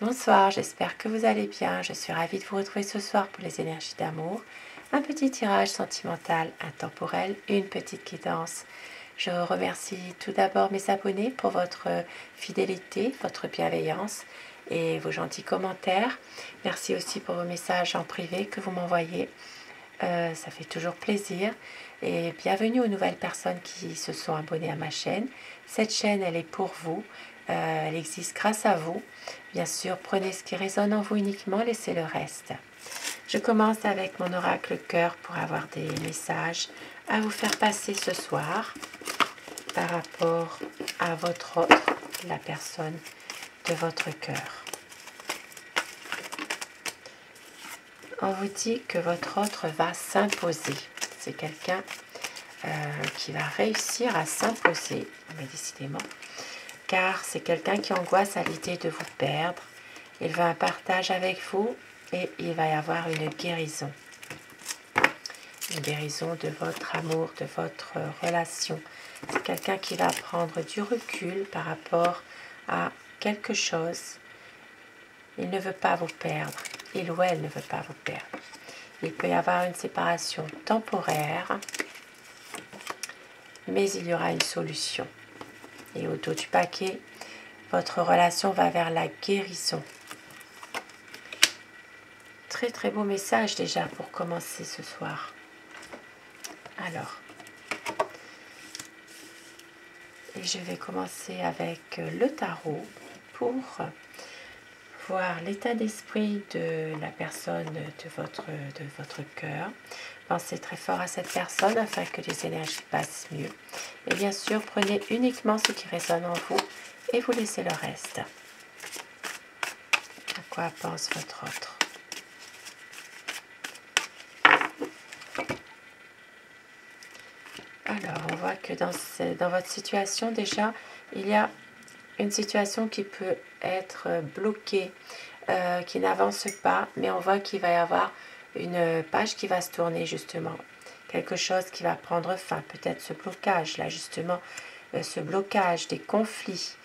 Bonsoir, j'espère que vous allez bien. Je suis ravie de vous retrouver ce soir pour les énergies d'amour. Un petit tirage sentimental intemporel, une petite guidance. Je remercie tout d'abord mes abonnés pour votre fidélité, votre bienveillance et vos gentils commentaires. Merci aussi pour vos messages en privé que vous m'envoyez. Ça fait toujours plaisir. Et bienvenue aux nouvelles personnes qui se sont abonnées à ma chaîne. Cette chaîne, elle est pour vous. Elle existe grâce à vous. Bien sûr, prenez ce qui résonne en vous uniquement, laissez le reste. Je commence avec mon oracle cœur pour avoir des messages à vous faire passer ce soir par rapport à votre autre, la personne de votre cœur. On vous dit que votre autre va s'imposer. C'est quelqu'un qui va réussir à s'imposer, mais décidément, car c'est quelqu'un qui angoisse à l'idée de vous perdre. Il veut un partage avec vous et il va y avoir une guérison. Une guérison de votre amour, de votre relation. C'est quelqu'un qui va prendre du recul par rapport à quelque chose. Il ne veut pas vous perdre. Il ou elle ne veut pas vous perdre. Il peut y avoir une séparation temporaire, mais il y aura une solution. Et au dos du paquet, votre relation va vers la guérison. Très très beau message déjà pour commencer ce soir. Alors, et je vais commencer avec le tarot pour voir l'état d'esprit de la personne de votre cœur. Pensez très fort à cette personne afin que les énergies passent mieux. Et bien sûr, prenez uniquement ce qui résonne en vous et vous laissez le reste. À quoi pense votre autre? Alors, on voit que dans votre situation, déjà, il y a une situation qui peut être bloquée, qui n'avance pas, mais on voit qu'il va y avoir une page qui va se tourner, justement. Quelque chose qui va prendre fin, peut-être ce blocage, là, justement, ce blocage, des conflits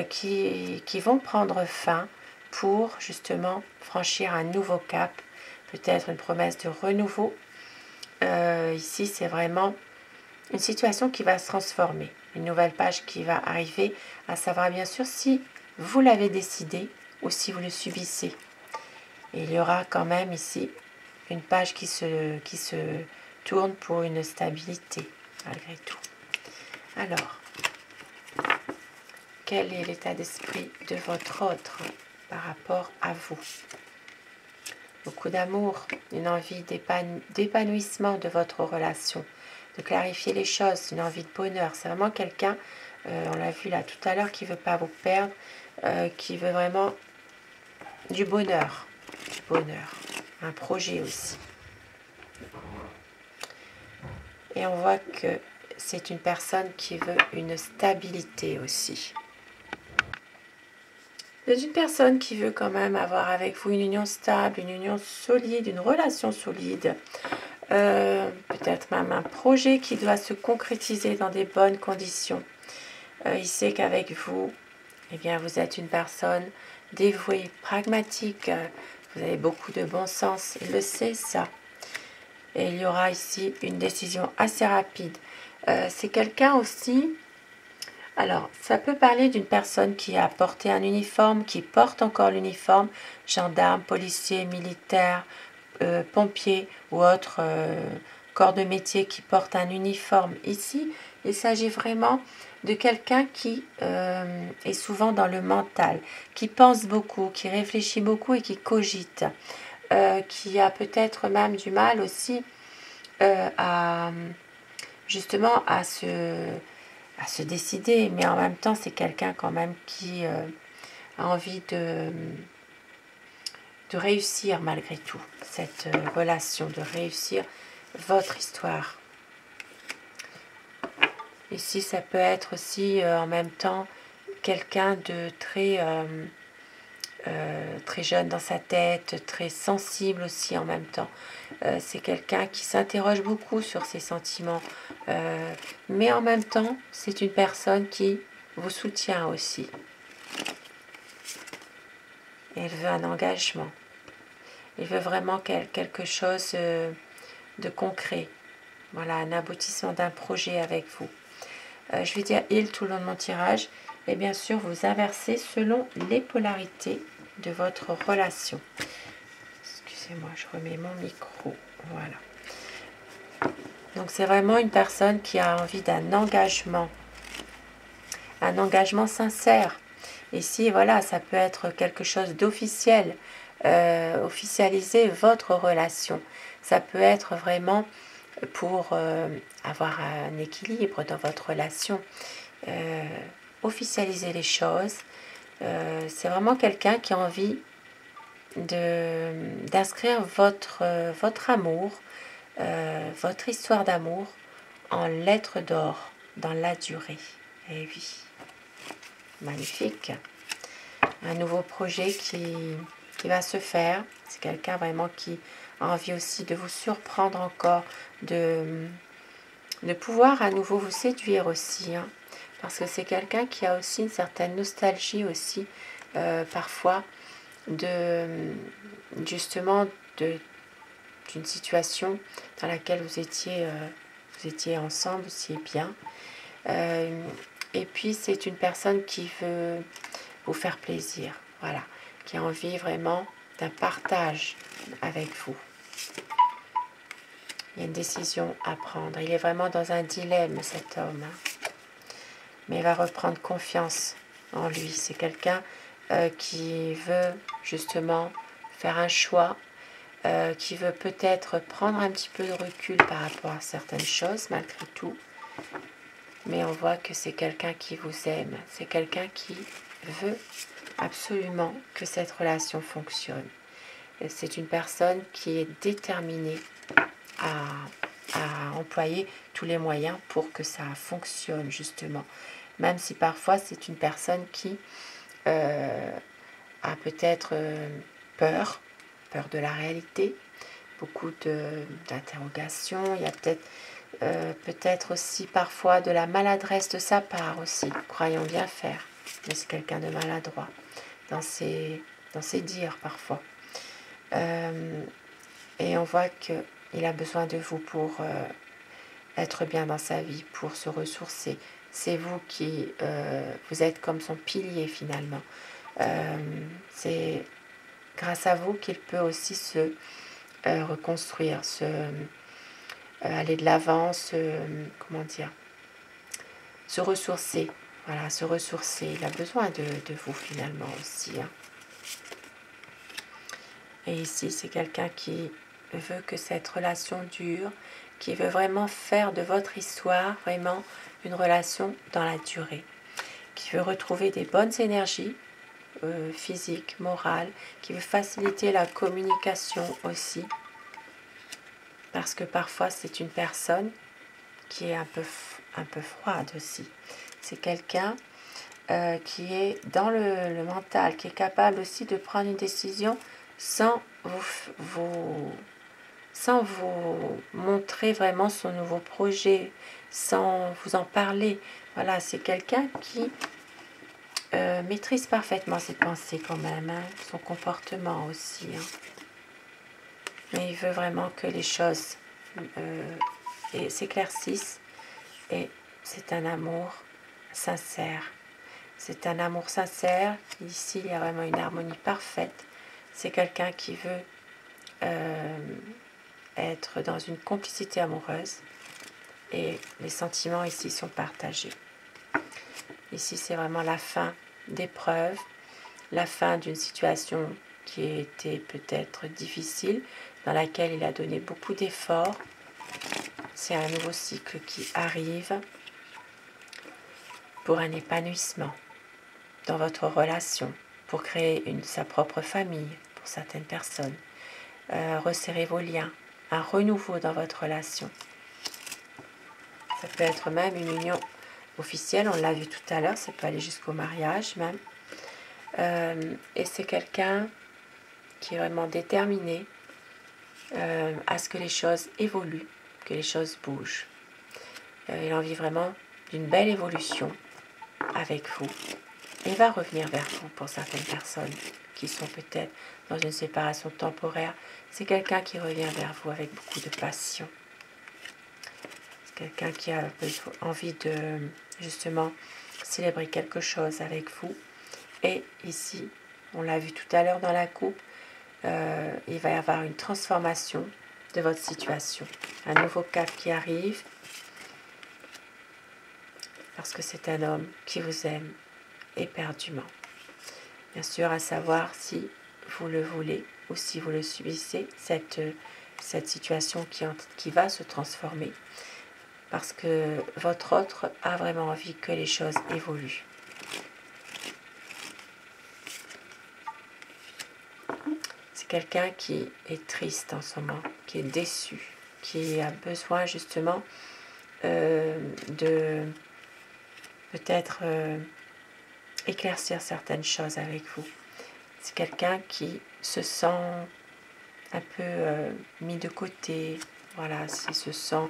qui vont prendre fin pour, justement, franchir un nouveau cap, peut-être une promesse de renouveau. Ici, c'est vraiment une situation qui va se transformer, une nouvelle page qui va arriver, à savoir bien sûr si vous l'avez décidé ou si vous le subissez. Et il y aura quand même ici une page qui se tourne pour une stabilité, malgré tout. Alors, quel est l'état d'esprit de votre autre par rapport à vous? Beaucoup d'amour, une envie d'épanouissement de votre relation, de clarifier les choses, une envie de bonheur. C'est vraiment quelqu'un, on l'a vu là tout à l'heure, qui ne veut pas vous perdre, qui veut vraiment du bonheur, un projet aussi. Et on voit que c'est une personne qui veut une stabilité aussi. C'est une personne qui veut quand même avoir avec vous une union stable, une union solide, une relation solide. Peut-être même un projet qui doit se concrétiser dans des bonnes conditions. Il sait qu'avec vous, eh bien, vous êtes une personne dévouée, pragmatique. Vous avez beaucoup de bon sens. Il le sait, ça. Et il y aura ici une décision assez rapide. C'est quelqu'un aussi... Alors, ça peut parler d'une personne qui a porté un uniforme, qui porte encore l'uniforme, gendarme, policier, militaire, pompier ou autre corps de métier qui porte un uniforme. Ici, il s'agit vraiment de quelqu'un qui est souvent dans le mental, qui pense beaucoup, qui réfléchit beaucoup et qui cogite, qui a peut-être même du mal aussi justement à se décider, mais en même temps c'est quelqu'un quand même qui a envie de réussir malgré tout cette relation, de réussir votre histoire. Ici ça peut être aussi en même temps quelqu'un de très jeune dans sa tête, très sensible aussi en même temps. C'est quelqu'un qui s'interroge beaucoup sur ses sentiments, mais en même temps, c'est une personne qui vous soutient aussi. Elle veut un engagement. Il veut vraiment quelque chose de concret. Voilà, un aboutissement d'un projet avec vous. Je vais dire il tout le long de mon tirage. Et bien sûr, vous inversez selon les polarités de votre relation. Excusez-moi, je remets mon micro. Voilà. Donc, c'est vraiment une personne qui a envie d'un engagement. Un engagement sincère. Ici, voilà, ça peut être quelque chose d'officiel. Officialiser votre relation. Ça peut être vraiment pour avoir un équilibre dans votre relation. Officialiser les choses. C'est vraiment quelqu'un qui a envie d'inscrire votre amour, votre histoire d'amour en lettres d'or dans la durée. Et oui, magnifique. Un nouveau projet qui va se faire. C'est quelqu'un vraiment qui a envie aussi de vous surprendre encore, de pouvoir à nouveau vous séduire aussi. Hein, parce que c'est quelqu'un qui a aussi une certaine nostalgie aussi, parfois, justement d'une situation dans laquelle vous étiez ensemble, vous étiez bien. Et puis c'est une personne qui veut vous faire plaisir, voilà, qui a envie vraiment d'un partage avec vous. Il y a une décision à prendre. Il est vraiment dans un dilemme, cet homme. Hein. Mais il va reprendre confiance en lui. C'est quelqu'un qui veut justement faire un choix, qui veut peut-être prendre un petit peu de recul par rapport à certaines choses, malgré tout. Mais on voit que c'est quelqu'un qui vous aime. C'est quelqu'un qui veut absolument que cette relation fonctionne. C'est une personne qui est déterminée à employer tous les moyens pour que ça fonctionne, justement. Même si parfois c'est une personne qui a peut-être peur de la réalité, beaucoup d'interrogations. Il y a peut-être aussi parfois de la maladresse de sa part aussi, croyons bien faire. Mais c'est quelqu'un de maladroit dans ses dires parfois. Et on voit qu'il a besoin de vous pour être bien dans sa vie, pour se ressourcer. C'est vous qui vous êtes comme son pilier finalement. C'est grâce à vous qu'il peut aussi se reconstruire, aller de l'avant, comment dire, se ressourcer. Voilà, se ressourcer. Il a besoin de vous finalement aussi. Hein. Et ici, c'est quelqu'un qui veut que cette relation dure, qui veut vraiment faire de votre histoire vraiment une relation dans la durée, qui veut retrouver des bonnes énergies physiques, morales, qui veut faciliter la communication aussi, parce que parfois c'est une personne qui est un peu froide aussi. C'est quelqu'un qui est dans le mental, qui est capable aussi de prendre une décision sans vous montrer vraiment son nouveau projet, sans vous en parler. Voilà, c'est quelqu'un qui maîtrise parfaitement ses pensées quand même, hein, son comportement aussi. Hein. Mais il veut vraiment que les choses s'éclaircissent et c'est un amour sincère. C'est un amour sincère. Ici, il y a vraiment une harmonie parfaite. C'est quelqu'un qui veut être dans une complicité amoureuse et les sentiments ici sont partagés. Ici, c'est vraiment la fin d'épreuve, la fin d'une situation qui était peut-être difficile, dans laquelle il a donné beaucoup d'efforts. C'est un nouveau cycle qui arrive pour un épanouissement dans votre relation, pour créer sa propre famille pour certaines personnes, resserrer vos liens, un renouveau dans votre relation. Ça peut être même une union officielle, on l'a vu tout à l'heure, ça peut aller jusqu'au mariage même. Et c'est quelqu'un qui est vraiment déterminé à ce que les choses évoluent, que les choses bougent. Il a envie vraiment d'une belle évolution avec vous. et va revenir vers vous pour certaines personnes qui sont peut-être dans une séparation temporaire. C'est quelqu'un qui revient vers vous avec beaucoup de passion. C'est quelqu'un qui a envie de justement célébrer quelque chose avec vous. Et ici, on l'a vu tout à l'heure dans la coupe, il va y avoir une transformation de votre situation. Un nouveau cap qui arrive, parce que c'est un homme qui vous aime éperdument. Bien sûr, à savoir si vous le voulez ou si vous le subissez, cette situation qui va se transformer, parce que votre autre a vraiment envie que les choses évoluent. C'est quelqu'un qui est triste en ce moment, qui est déçu, qui a besoin justement de peut-être éclaircir certaines choses avec vous. C'est quelqu'un qui se sent un peu mis de côté, voilà, qui se sent,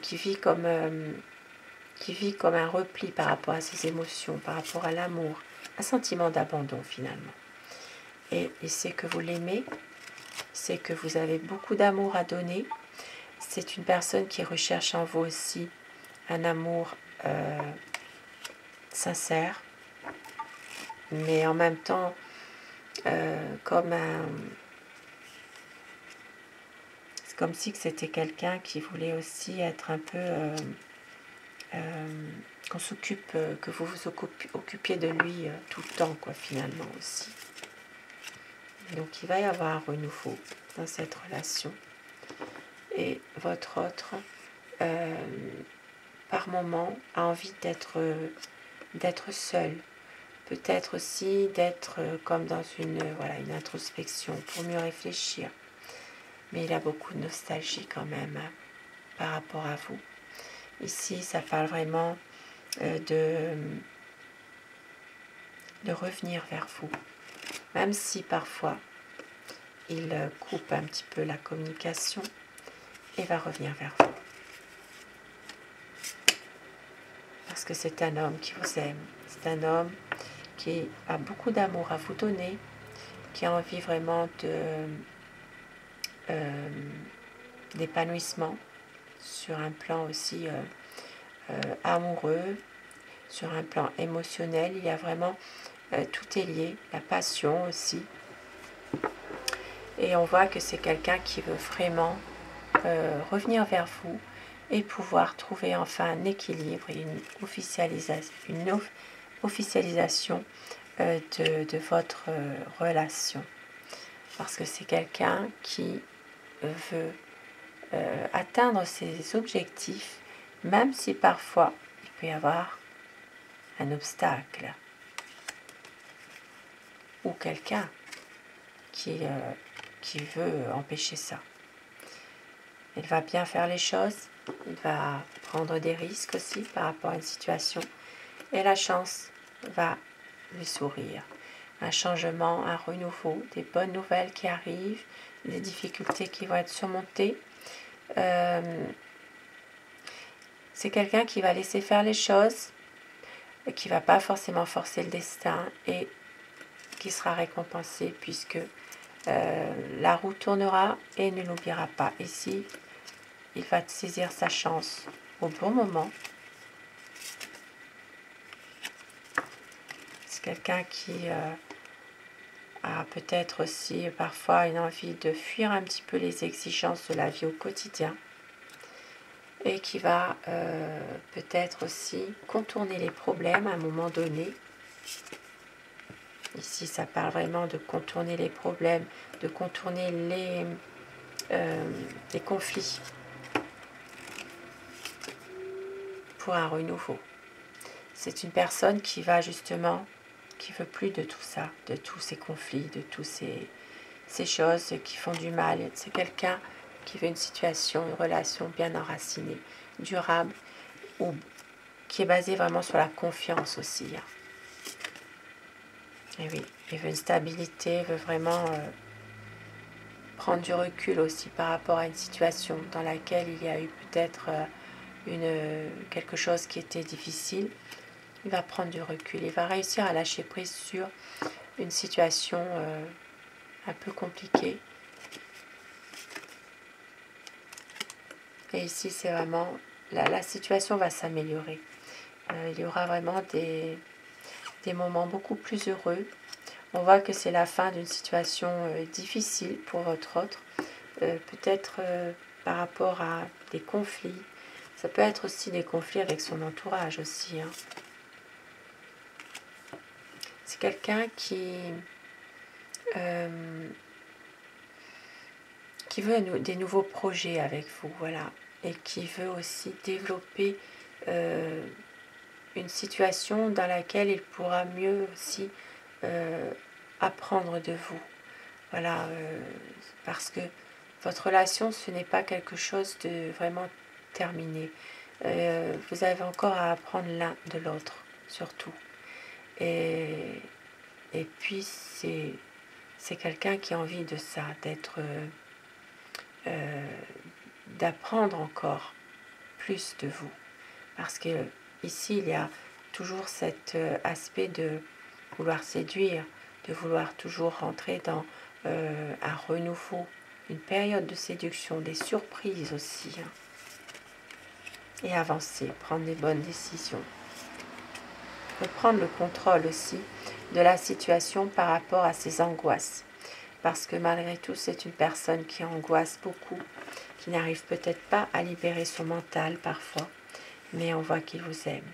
qui vit comme un repli par rapport à ses émotions, par rapport à l'amour, un sentiment d'abandon finalement. Et il sait que vous l'aimez, c'est que vous avez beaucoup d'amour à donner. C'est une personne qui recherche en vous aussi un amour sincère, mais en même temps c'est comme si c'était quelqu'un qui voulait aussi être un peu qu'on s'occupe, que vous vous occupiez de lui tout le temps, quoi, finalement aussi. Donc il va y avoir un renouveau dans cette relation. Et votre autre, par moment, a envie d'être seul. Peut-être aussi d'être comme dans une introspection pour mieux réfléchir. Mais il a beaucoup de nostalgie quand même par rapport à vous. Ici, ça parle vraiment de revenir vers vous. Même si parfois, il coupe un petit peu la communication et va revenir vers vous. Parce que c'est un homme qui vous aime. C'est un homme qui a beaucoup d'amour à vous donner, qui a envie vraiment d'épanouissement sur un plan aussi amoureux, sur un plan émotionnel. Il y a vraiment, tout est lié, la passion aussi. Et on voit que c'est quelqu'un qui veut vraiment revenir vers vous et pouvoir trouver enfin un équilibre et une officialisation de votre relation. Parce que c'est quelqu'un qui veut atteindre ses objectifs, même si parfois il peut y avoir un obstacle ou quelqu'un qui veut empêcher ça. Il va bien faire les choses, il va prendre des risques aussi par rapport à une situation et la chance va lui sourire. Un changement, un renouveau, des bonnes nouvelles qui arrivent, des difficultés qui vont être surmontées. C'est quelqu'un qui va laisser faire les choses, qui ne va pas forcément forcer le destin et qui sera récompensé puisque la roue tournera et ne l'oubliera pas. Ici, il va saisir sa chance au bon moment. C'est quelqu'un qui a peut-être aussi parfois une envie de fuir un petit peu les exigences de la vie au quotidien et qui va peut-être aussi contourner les problèmes à un moment donné. Ici, ça parle vraiment de contourner les problèmes, de contourner les conflits pour un renouveau. C'est une personne qui va justement, qui veut plus de tout ça, de tous ces conflits, de toutes ces choses qui font du mal. C'est quelqu'un qui veut une situation, une relation bien enracinée, durable, ou qui est basée vraiment sur la confiance aussi. Et oui, il veut une stabilité, il veut vraiment prendre du recul aussi par rapport à une situation dans laquelle il y a eu peut-être quelque chose qui était difficile. il va prendre du recul. Il va réussir à lâcher prise sur une situation un peu compliquée. Et ici, c'est vraiment, la situation va s'améliorer. Il y aura vraiment des moments beaucoup plus heureux. On voit que c'est la fin d'une situation difficile pour votre autre. Peut-être par rapport à des conflits. Ça peut être aussi des conflits avec son entourage aussi. Hein. C'est quelqu'un qui veut des nouveaux projets avec vous, voilà, et qui veut aussi développer une situation dans laquelle il pourra mieux aussi apprendre de vous. Voilà, parce que votre relation, ce n'est pas quelque chose de vraiment terminé. Vous avez encore à apprendre l'un de l'autre, surtout. Et puis, c'est quelqu'un qui a envie de ça, d'apprendre encore plus de vous. Parce que ici, il y a toujours cet aspect de vouloir séduire, de vouloir toujours rentrer dans un renouveau, une période de séduction, des surprises aussi. Hein. Et avancer, prendre des bonnes décisions. Reprendre le contrôle aussi de la situation par rapport à ses angoisses. Parce que malgré tout, c'est une personne qui angoisse beaucoup, qui n'arrive peut-être pas à libérer son mental parfois, mais on voit qu'il vous aime.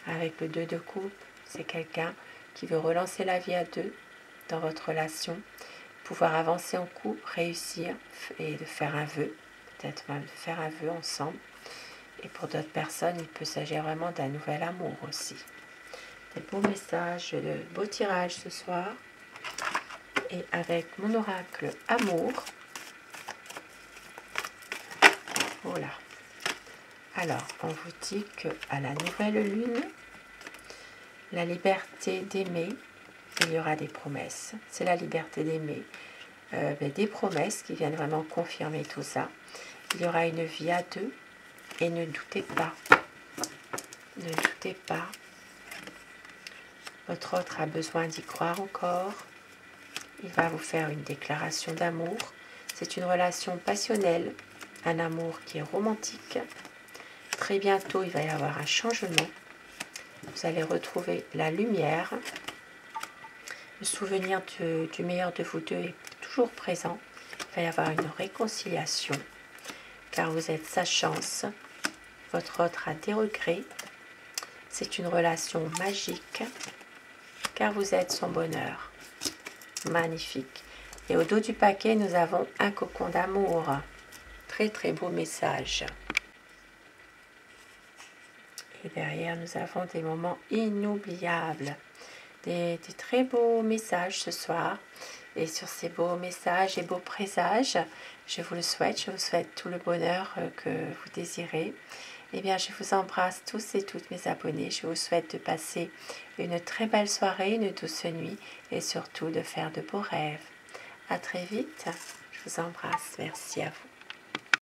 Avec le 2 de coupe, c'est quelqu'un qui veut relancer la vie à deux dans votre relation, pouvoir avancer en couple, réussir et de faire un vœu, peut-être même de faire un vœu ensemble. Et pour d'autres personnes, il peut s'agir vraiment d'un nouvel amour aussi. Des beaux messages, de beaux tirages ce soir. Et avec mon oracle amour, voilà. Alors, on vous dit qu'à la nouvelle lune, la liberté d'aimer, il y aura des promesses. C'est la liberté d'aimer. Des promesses qui viennent vraiment confirmer tout ça. Il y aura une vie à deux. Et ne doutez pas. Ne doutez pas. Votre autre a besoin d'y croire encore. Il va vous faire une déclaration d'amour. C'est une relation passionnelle. Un amour qui est romantique. Très bientôt, il va y avoir un changement. Vous allez retrouver la lumière. Le souvenir du meilleur de vous deux est toujours présent. Il va y avoir une réconciliation, car vous êtes sa chance. Votre autre a des regrets. C'est une relation magique, car vous êtes son bonheur. Magnifique. Et au dos du paquet, nous avons un cocon d'amour. Très très beau message. Et derrière, nous avons des moments inoubliables. Des très beaux messages ce soir. Et sur ces beaux messages et beaux présages, je vous souhaite tout le bonheur que vous désirez. Eh bien, je vous embrasse tous et toutes mes abonnés. Je vous souhaite de passer une très belle soirée, une douce nuit et surtout de faire de beaux rêves. À très vite. Je vous embrasse. Merci à vous.